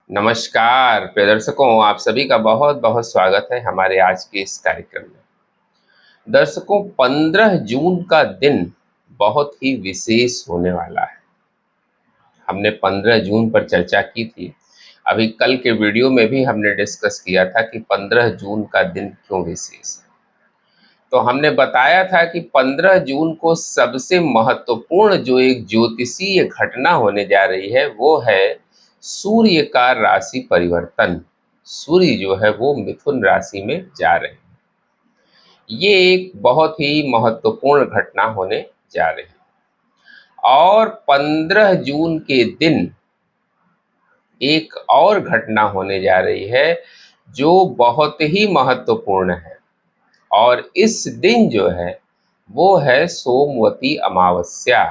नमस्कार प्रिय दर्शकों, आप सभी का बहुत बहुत स्वागत है हमारे आज के इस कार्यक्रम में। दर्शकों, 15 जून का दिन बहुत ही विशेष होने वाला है। हमने 15 जून पर चर्चा की थी। अभी कल के वीडियो में भी हमने डिस्कस किया था कि 15 जून का दिन क्यों विशेष है। तो हमने बताया था कि 15 जून को सबसे महत्वपूर्ण जो एक ज्योतिषीय घटना होने जा रही है वो है सूर्य का राशि परिवर्तन। सूर्य जो है वो मिथुन राशि में जा रहे हैं। ये एक बहुत ही महत्वपूर्ण घटना होने जा रही है। और 15 जून के दिन एक और घटना होने जा रही है जो बहुत ही महत्वपूर्ण है। और इस दिन जो है वो है सोमवती अमावस्या।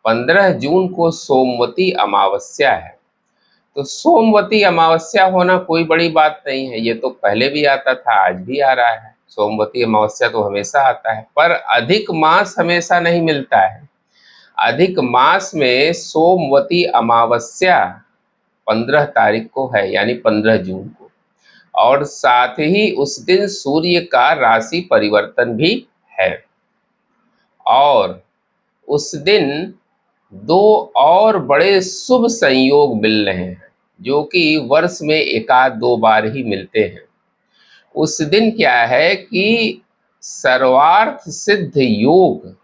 15 जून को सोमवती अमावस्या है। तो सोमवती अमावस्या होना कोई बड़ी बात नहीं है, ये तो पहले भी आता था, आज भी आ रहा है। सोमवती अमावस्या तो हमेशा आता है, पर अधिक मास हमेशा नहीं मिलता है। अधिक मास में सोमवती अमावस्या 15 तारीख को है, यानी 15 जून को। और साथ ही उस दिन सूर्य का राशि परिवर्तन भी है। और उस दिन दो और बड़े शुभ संयोग मिल रहे हैं जो कि वर्ष में एकाध दो बार ही मिलते हैं। उस दिन क्या है कि सर्वार्थ सिद्ध योग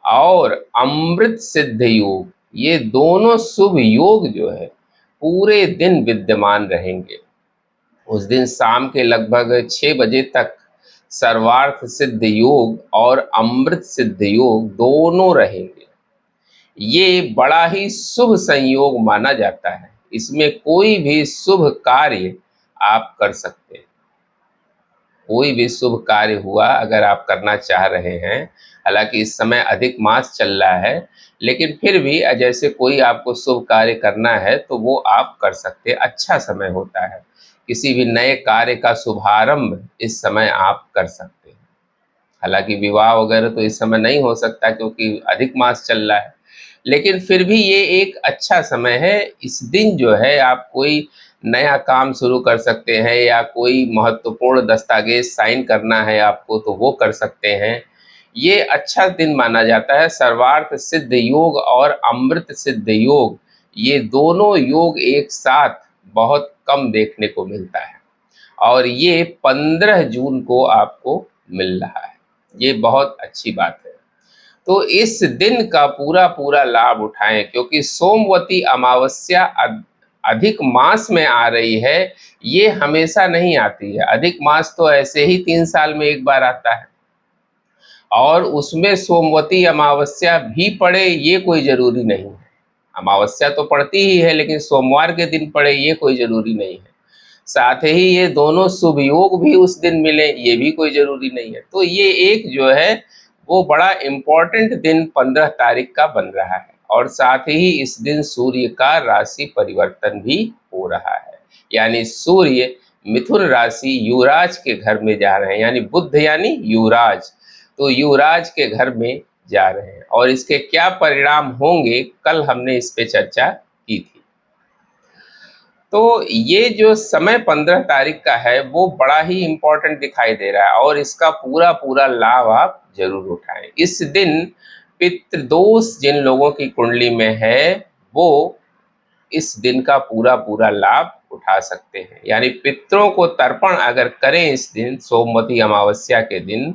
और अमृत सिद्ध योग, ये दोनों शुभ योग जो है पूरे दिन विद्यमान रहेंगे। उस दिन शाम के लगभग 6 बजे तक सर्वार्थ सिद्ध योग और अमृत सिद्ध योग दोनों रहेंगे। ये बड़ा ही शुभ संयोग माना जाता है। इसमें कोई भी शुभ कार्य आप कर सकते हैं। कोई भी शुभ कार्य हुआ अगर आप करना चाह रहे हैं, हालांकि इस समय अधिक मास चल रहा है, लेकिन फिर भी जैसे कोई आपको शुभ कार्य करना है तो वो आप कर सकते हैं। अच्छा समय होता है। किसी भी नए कार्य का शुभारंभ इस समय आप कर सकते हैं। हालांकि विवाह वगैरह तो इस समय नहीं हो सकता क्योंकि अधिक मास चल रहा है, लेकिन फिर भी ये एक अच्छा समय है। इस दिन जो है आप कोई नया काम शुरू कर सकते हैं, या कोई महत्वपूर्ण दस्तावेज साइन करना है आपको तो वो कर सकते हैं। ये अच्छा दिन माना जाता है। सर्वार्थ सिद्ध योग और अमृत सिद्ध योग, ये दोनों योग एक साथ बहुत कम देखने को मिलता है। और ये 15 जून को आपको मिल रहा है। ये बहुत अच्छी बात है। तो इस दिन का पूरा पूरा लाभ उठाएं, क्योंकि सोमवती अमावस्या अधिक मास में आ रही है। ये हमेशा नहीं आती है। अधिक मास तो ऐसे ही 3 साल में एक बार आता है, और उसमें सोमवती अमावस्या भी पड़े ये कोई जरूरी नहीं है। अमावस्या तो पड़ती ही है, लेकिन सोमवार के दिन पड़े ये कोई जरूरी नहीं है। साथ ही ये दोनों शुभ योग भी उस दिन मिले ये भी कोई जरूरी नहीं है। तो ये एक जो है वो बड़ा इम्पोर्टेंट दिन 15 तारीख का बन रहा है। और साथ ही इस दिन सूर्य का राशि परिवर्तन भी हो रहा है, यानी सूर्य मिथुन राशि युवराज के घर में जा रहे हैं, यानी बुध यानी युवराज, तो युवराज के घर में जा रहे हैं। और इसके क्या परिणाम होंगे कल हमने इस पे चर्चा की थी। तो ये जो समय 15 तारीख का है वो बड़ा ही इम्पोर्टेंट दिखाई दे रहा है, और इसका पूरा पूरा लाभ आप जरूर उठाएं। इस दिन पितृदोष जिन लोगों की कुंडली में है वो इस दिन का पूरा पूरा लाभ उठा सकते हैं। यानी पितरों को तर्पण अगर करें इस दिन, सोमवती अमावस्या के दिन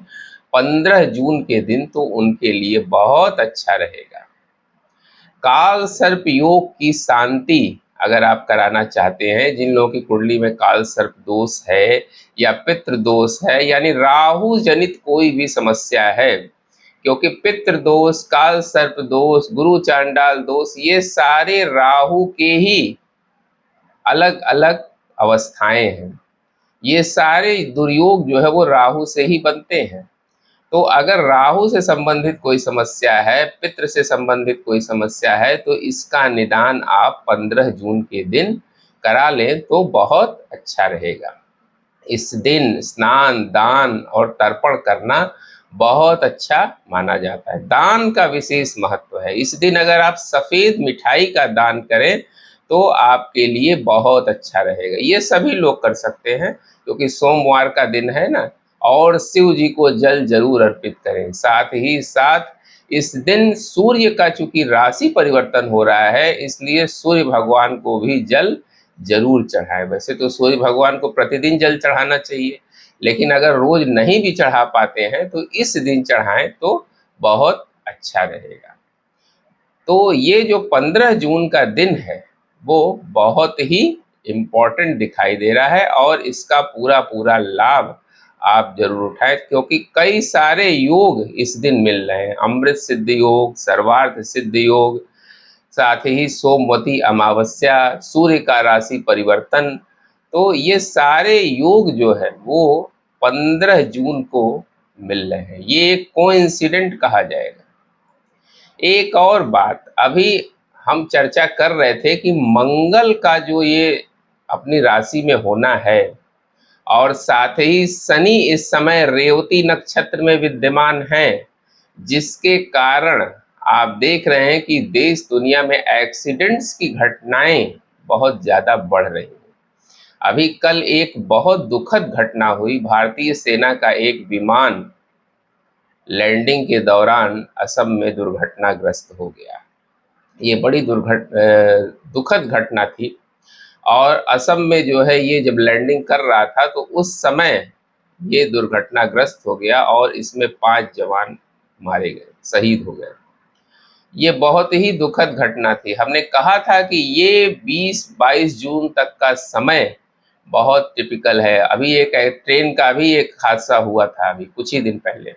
15 जून के दिन, तो उनके लिए बहुत अच्छा रहेगा। काल सर्प योग की शांति अगर आप कराना चाहते हैं, जिन लोगों की कुंडली में काल सर्प दोष है या पितृ दोष है, यानी राहु जनित कोई भी समस्या है, क्योंकि पितृ दोष, काल सर्प दोष, गुरु चांडाल दोष, ये सारे राहु के ही अलग अलग अवस्थाएं हैं। ये सारे दुर्योग जो है वो राहु से ही बनते हैं। तो अगर राहु से संबंधित कोई समस्या है, पितृ से संबंधित कोई समस्या है, तो इसका निदान आप 15 जून के दिन करा लें तो बहुत अच्छा रहेगा। इस दिन स्नान, दान और तर्पण करना बहुत अच्छा माना जाता है। दान का विशेष महत्व है। इस दिन अगर आप सफ़ेद मिठाई का दान करें तो आपके लिए बहुत अच्छा रहेगा। ये सभी लोग कर सकते हैं क्योंकि सोमवार का दिन है ना, और शिव जी को जल जरूर अर्पित करें। साथ ही साथ इस दिन सूर्य का चूंकि राशि परिवर्तन हो रहा है, इसलिए सूर्य भगवान को भी जल जरूर चढ़ाएं। वैसे तो सूर्य भगवान को प्रतिदिन जल चढ़ाना चाहिए, लेकिन अगर रोज नहीं भी चढ़ा पाते हैं तो इस दिन चढ़ाएं तो बहुत अच्छा रहेगा। तो ये जो 15 जून का दिन है वो बहुत ही इम्पोर्टेंट दिखाई दे रहा है, और इसका पूरा पूरा लाभ आप जरूर उठाएं क्योंकि कई सारे योग इस दिन मिल रहे हैं। अमृत सिद्ध योग, सर्वार्थ सिद्ध योग, साथ ही सोमवती अमावस्या, सूर्य का राशि परिवर्तन, तो ये सारे योग जो है वो 15 जून को मिल रहे हैं। ये एक कोइंसिडेंट कहा जाएगा। एक और बात, अभी हम चर्चा कर रहे थे कि मंगल का जो ये अपनी राशि में होना है, और साथ ही शनि इस समय रेवती नक्षत्र में विद्यमान है, जिसके कारण आप देख रहे हैं कि देश दुनिया में एक्सीडेंट्स की घटनाएं बहुत ज़्यादा बढ़ रही हैं। अभी कल एक बहुत दुखद घटना हुई। भारतीय सेना का एक विमान लैंडिंग के दौरान असम में दुर्घटनाग्रस्त हो गया। ये बड़ी दुखद घटना थी, और असम में जो है ये जब लैंडिंग कर रहा था तो उस समय ये दुर्घटनाग्रस्त हो गया, और इसमें 5 जवान मारे गए, शहीद हो गए। ये बहुत ही दुखद घटना थी। हमने कहा था कि ये 20-22 जून तक का समय बहुत टिपिकल है। अभी एक ट्रेन का भी एक हादसा हुआ था अभी कुछ ही दिन पहले।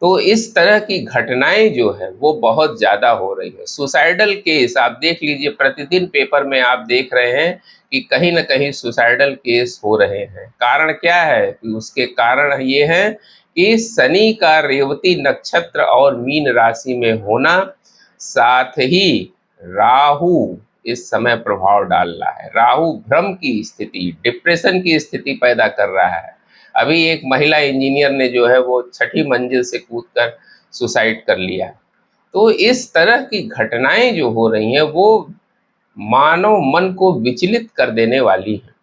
तो इस तरह की घटनाएं जो है वो बहुत ज़्यादा हो रही है। सुसाइडल केस आप देख लीजिए, प्रतिदिन पेपर में आप देख रहे हैं कि कहीं ना कहीं सुसाइडल केस हो रहे हैं। कारण क्या है कि उसके कारण ये है कि शनि का रेवती नक्षत्र और मीन राशि में होना, साथ ही राहु इस समय प्रभाव डाल रहा है। राहु भ्रम की स्थिति, डिप्रेशन की स्थिति पैदा कर रहा है। अभी एक महिला इंजीनियर ने जो है वो 6ठी मंजिल से कूदकर सुसाइड कर लिया। तो इस तरह की घटनाएं जो हो रही हैं वो मानव मन को विचलित कर देने वाली हैं,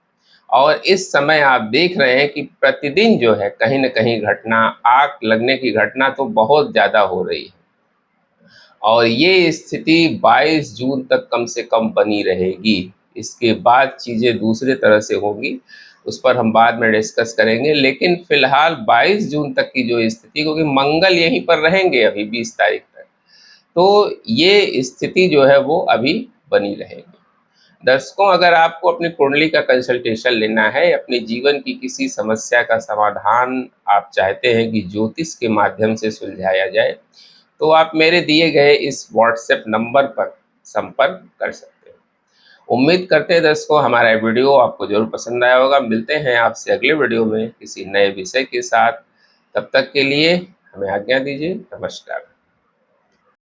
और इस समय आप देख रहे हैं कि प्रतिदिन जो है कहीं न कहीं घटना, आग लगने की घटना तो बहुत ज़्यादा हो रही है, और ये स्थिति 22 जून तक कम से कम बनी रहेगी। इसके बाद चीज़ें दूसरे तरह से होंगी, उस पर हम बाद में डिस्कस करेंगे। लेकिन फिलहाल 22 जून तक की जो स्थिति, क्योंकि मंगल यहीं पर रहेंगे अभी 20 तारीख तक, तो ये स्थिति जो है वो अभी बनी रहेगी। दर्शकों, अगर आपको अपनी कुंडली का कंसल्टेशन लेना है, अपने जीवन की किसी समस्या का समाधान आप चाहते हैं कि ज्योतिष के माध्यम से सुलझाया जाए, तो आप मेरे दिए गए इस व्हाट्सएप नंबर पर संपर्क कर सकते हैं। उम्मीद करते हैं दर्शकों हमारा वीडियो आपको जरूर पसंद आया होगा। मिलते हैं आपसे अगले वीडियो में किसी नए विषय के साथ। तब तक के लिए हमें आज्ञा दीजिए। नमस्कार।